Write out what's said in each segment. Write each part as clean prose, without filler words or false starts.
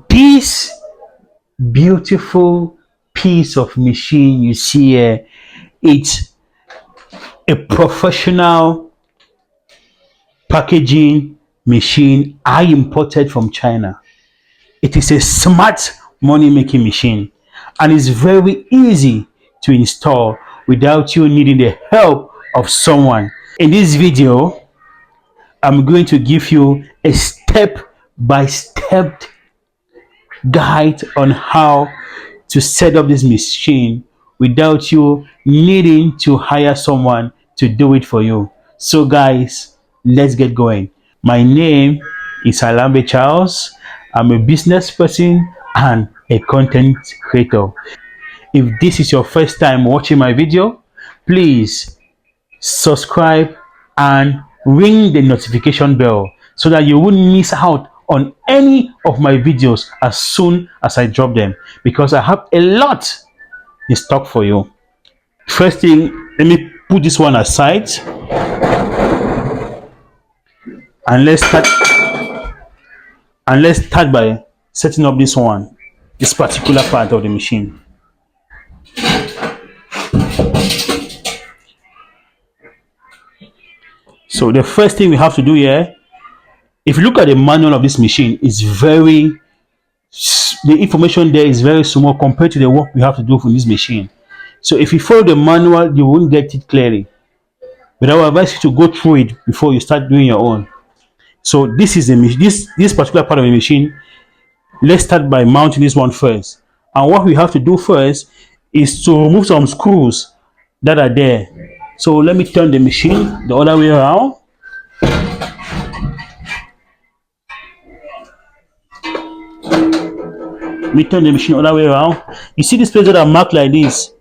This beautiful piece of machine you see here, it's a professional packaging machine I imported from China. It is a smart money making machine and it's very easy to install without you needing the help of someone. In this video, I'm going to give you a step by step guide on how to set up this machine without you needing to hire someone to do it for you. So guys, let's get going. My name is Alambe Charles. I'm a business person and a content creator. If this is your first time watching my video, please subscribe and ring the notification bell so that you won't miss out on any of my videos as soon as I drop them, because I have a lot in stock for you. First thing, let me put this one aside and let's start by setting up this particular part of the machine. So the first thing we have to do here, if you look at the manual of this machine, the information there is very small compared to the work we have to do for this machine. So if you follow the manual, you won't get it clearly. But I would advise you to go through it before you start doing your own. So this is this particular part of the machine. Let's start by mounting this one first. And what we have to do first is to remove some screws that are there. So let me turn the machine the other way around. You see this place that are marked like this?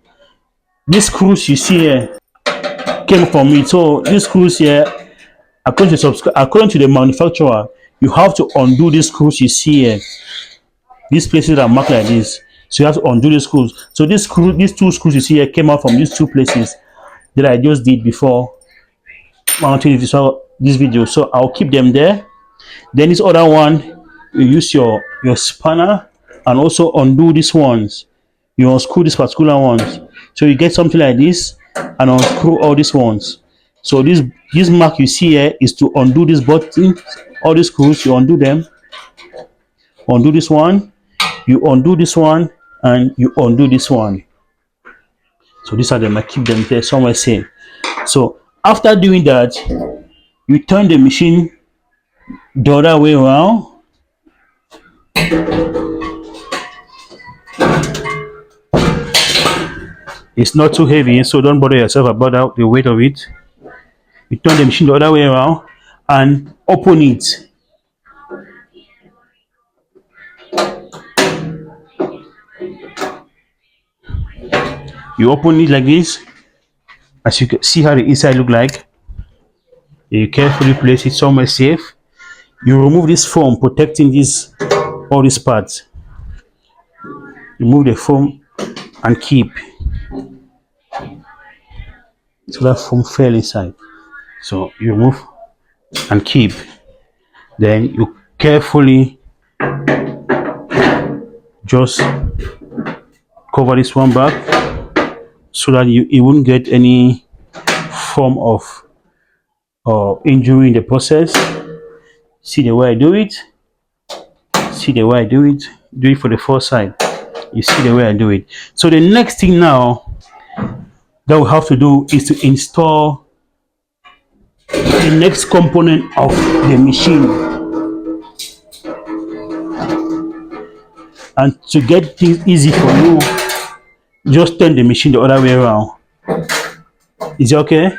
These screws you see here came from it. So these screws here, according to the manufacturer, you have to undo these screws you see here. These places are marked like this, so you have to undo the screws. So these two screws you see here came out from these two places that I just did before mounting this video. So I'll keep them there. Then this other one, you use your spanner and also undo these ones. You unscrew these particular ones, so you get something like this, and unscrew all these ones. So this mark you see here is to undo this button. All these screws, you undo them. Undo this one, you undo this one, and you undo this one. So these are them. I keep them there somewhere safe. So after doing that, you turn the machine the other way around. It's not too heavy, so don't bother yourself about the weight of it. You turn the machine the other way around and open it. You open it like this. As you can see how the inside look like. You carefully place it somewhere safe. You remove this foam protecting all these parts. Remove the foam and keep. So that foam fell inside. So you remove and keep. Then you carefully just cover this one back so that it won't get any form of injury in the process. See the way I do it. Do it for the first side. You see the way I do it. So the next thing now that we have to do is to install the next component of the machine. And to get things easy for you, just turn the machine the other way around. Is it okay?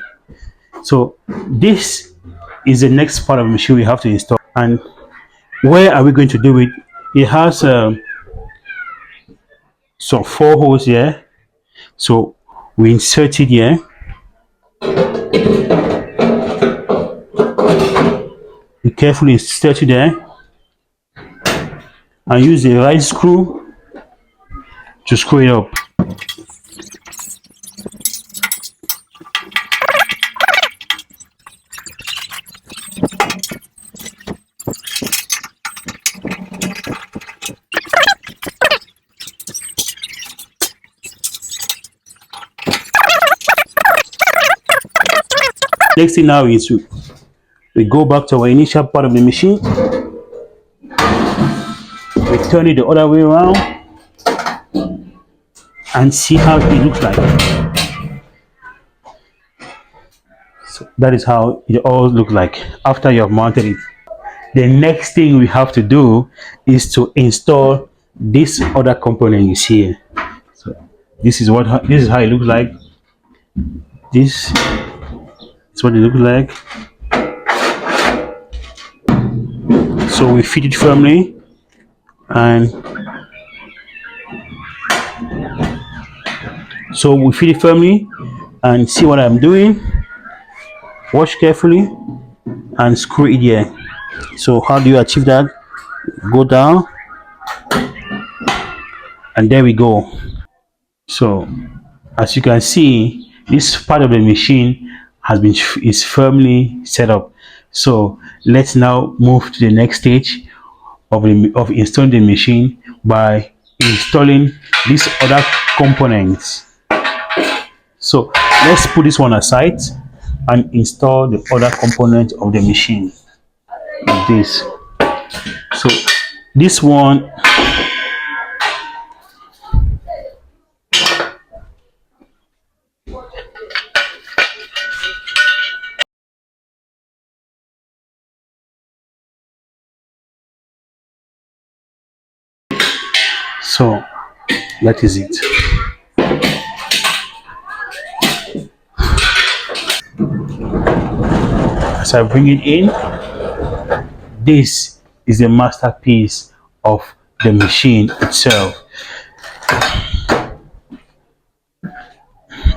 So this is the next part of the machine we have to install. And where are we going to do it? It has some 4 holes here. So we insert it here. You carefully insert it there and use the right screw to screw it up. Next thing now is we go back to our initial part of the machine. We turn it the other way around and see how it looks like. So that is how it all looks like after you have mounted it. The next thing we have to do is to install this other component you see here. So this is how it looks like. This is what it looks like. So we fit it firmly and see what I'm doing. Watch carefully and screw it here. So how do you achieve that? Go down and there we go. So as you can see, this part of the machine is firmly set up. So let's now move to the next stage of installing the machine by installing these other components. So let's put this one aside and install the other component of the machine like this. So this one so that is it. As I bring it in, this is the masterpiece of the machine itself.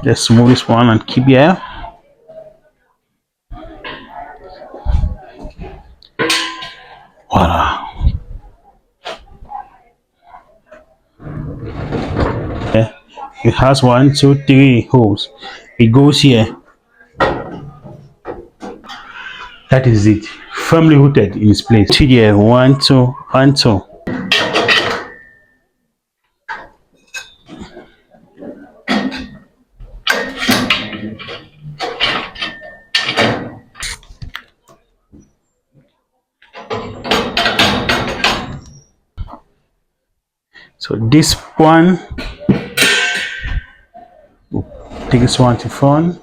Let's move this one and keep here. Voila. It has 1, 2, 3 holes. It goes here. That is it. Firmly rooted in its place. See here. 1, 2, 1, 2. So this one, we'll take this one to front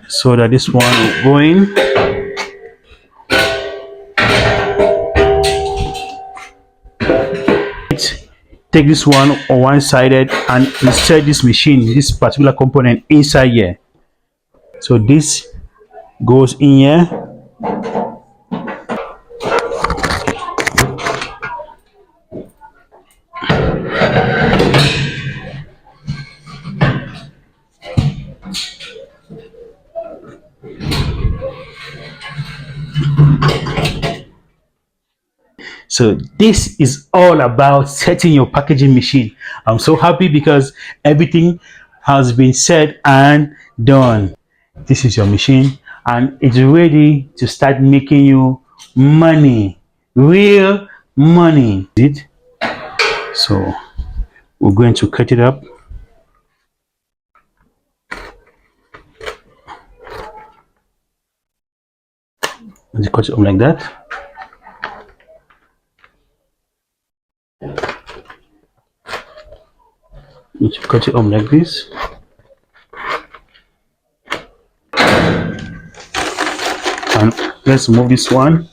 so that this one will go in. Take this one on one-sided and insert this this particular component inside here. So this goes in here. So this is all about setting your packaging machine. I'm so happy because everything has been said and done. This is your machine and it's ready to start making you money, real money. So we're going to cut it up. And cut it up like that. You cut it up like this. And let's move this one.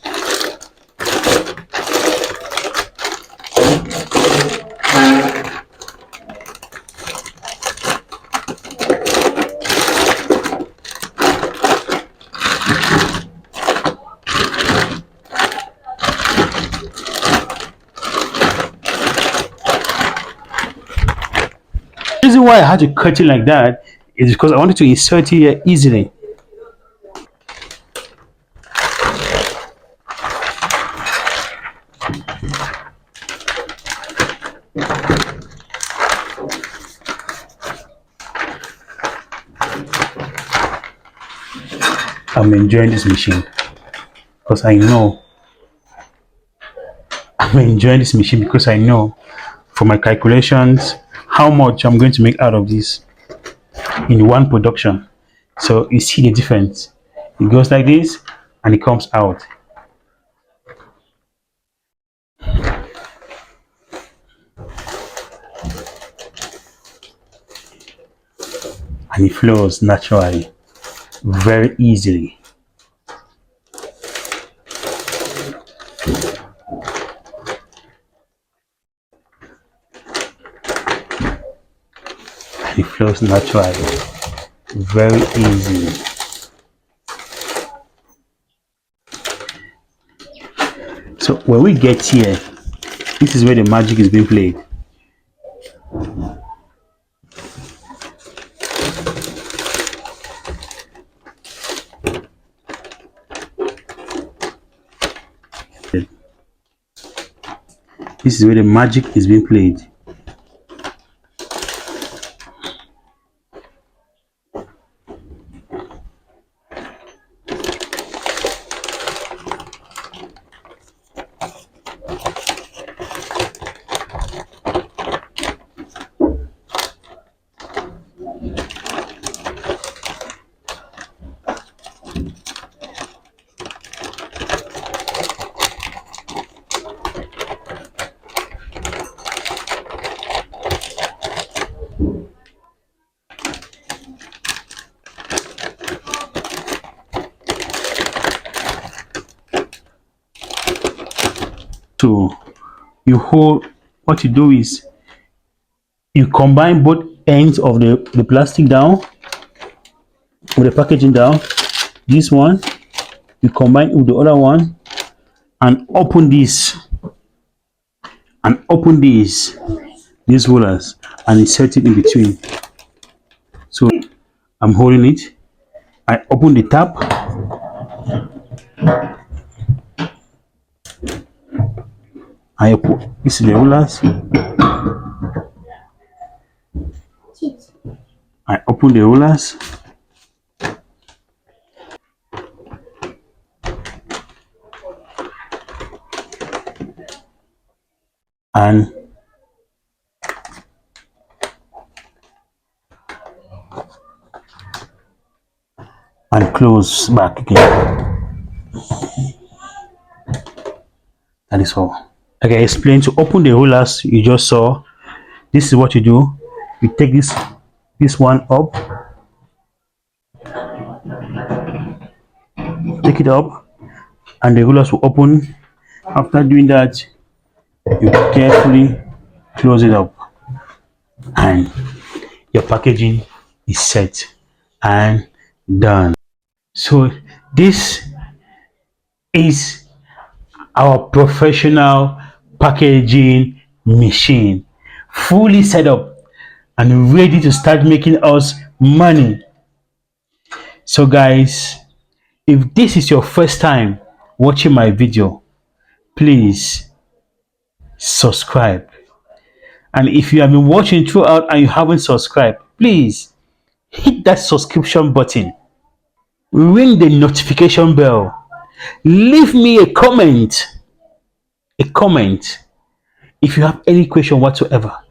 The reason why I had to cut it like that is because I wanted to insert it here easily. I'm enjoying this machine because I know from my calculations how much I'm going to make out of this in one production. So you see the difference. It goes like this and it comes out. And it flows naturally, very easily. And it flows naturally, very easily. So when we get here, this is where the magic is being played. This is where the magic is being played. So you hold, what you do is you combine both ends of the plastic down with the packaging down. This one you combine with the other one and open this these rollers and insert it in between. So I'm holding it. I open the tap. I put this is the rollers. I open the rollers. And close back again. That is all. Like I explained, to open the rollers you just saw, this is what you do. You take this one up, take it up, and the rollers will open. After doing that, you carefully close it up, and your packaging is set and done. So this is our professional packaging machine, fully set up and ready to start making us money. So guys, if this is your first time watching my video, please subscribe. And if you have been watching throughout and you haven't subscribed, please hit that subscription button, ring the notification bell, leave me a comment if you have any question whatsoever.